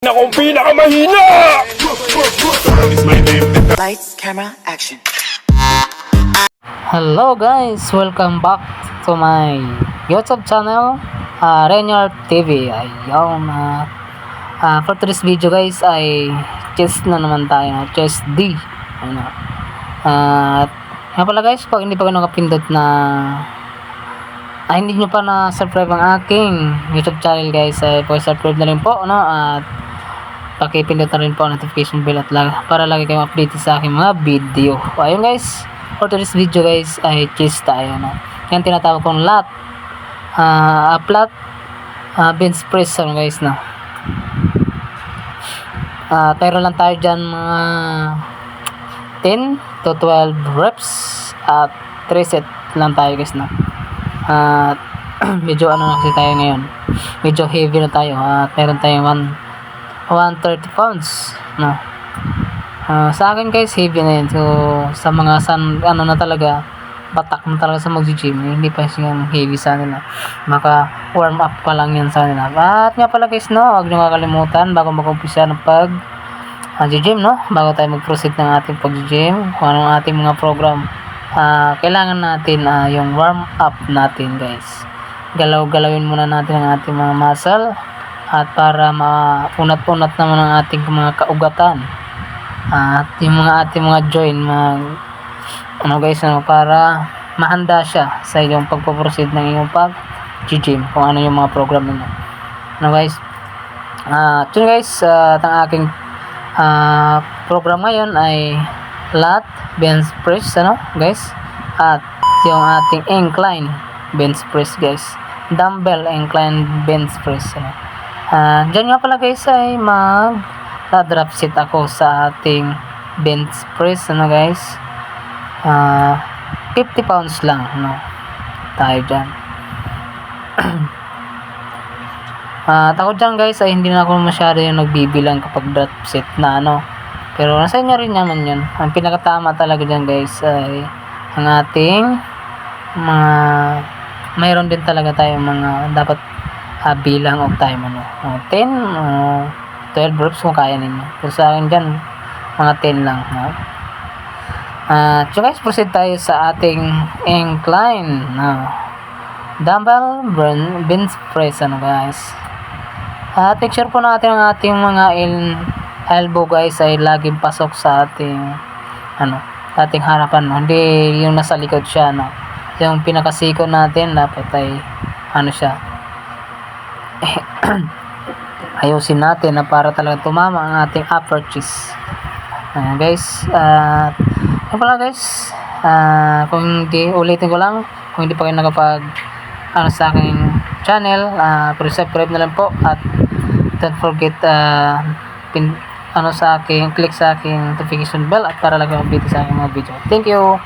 Akong pinakamahina! Lights, camera, action. Hello guys, welcome back to my YouTube channel, Renyar TV. Ayun, for today's video guys ay chess na naman tayo, chess D. Ayun, at nga pala guys, pag hindi pa kayo nakapindot na hindi nyo pa na-subscribe ang aking YouTube channel guys, ay subscribe na rin po, no? At pakipindot na rin po ang notification bell at para lagi kayong update sa aking mga video. Ayun guys, for today's video guys ay chess tayo, no? Yan tinatawag kong lat, flat bench press, ano guys, no? Tayo lang tayo dyan mga 10 to 12 reps at 3 set lang tayo guys, no? At medyo ano na kasi tayo ngayon, medyo heavy na tayo at meron tayong 130 pounds, no? Sa akin guys, heavy na yun. So sa mga ano na talaga, batak na talaga sa mag-gym, hindi pa siyang heavy sa nila, maka warm up pa lang yan sa nila. At nga pala guys, no, huwag nyo kakalimutan bago mag-umpisa ng gym, no, bago tayo mag-proceed ng ating pag-gym, kung anong ating mga program, kailangan natin yung warm up natin guys. Galaw-galawin muna natin ang ating mga muscle at para maunat-unat naman ang ating mga kaugatan at yung ating mga joint ano guys, ano, para mahanda siya sa iyong pagpo-proceed ng iyong pag-gym, kung ano yung mga program nila, ano guys. Yun guys, ang aking program ngayon ay lat bench press, ano guys, at yung ating incline bench press guys, dumbbell incline bench press, ano. Dyan nga pala guys ay drop set ako sa ating bench press, ano guys. 50 pounds lang, no, tayo dyan. Ako dyan guys ay hindi na ako masyado yung nagbibilang kapag drop set na, ano, pero nasa inyo rin naman yun. Ang pinakatama talaga dyan guys ay ang ating mayroon din talaga tayo mga dapat bilang of time, ano, 10 12 reps kung kaya ninyo. Pero sa akin dyan mga 10 lang, no? So guys, proceed tayo sa ating incline, no, dumbbell bench press, ano guys. Make sure po natin ang ating mga elbow guys ay laging pasok sa ating ating harapan, no? Hindi yung nasa likod siya, no? Yung pinakasiko natin dapat ay siya ayusin natin na para talaga tumama ang ating upper chest. Guys, yun pala guys, kung hindi, ulitin ko lang, kung hindi pa kayo nakapag sa aking channel, subscribe na lang po at don't forget sa aking click sa aking notification bell at para lagi update sa aking mga video. Thank you.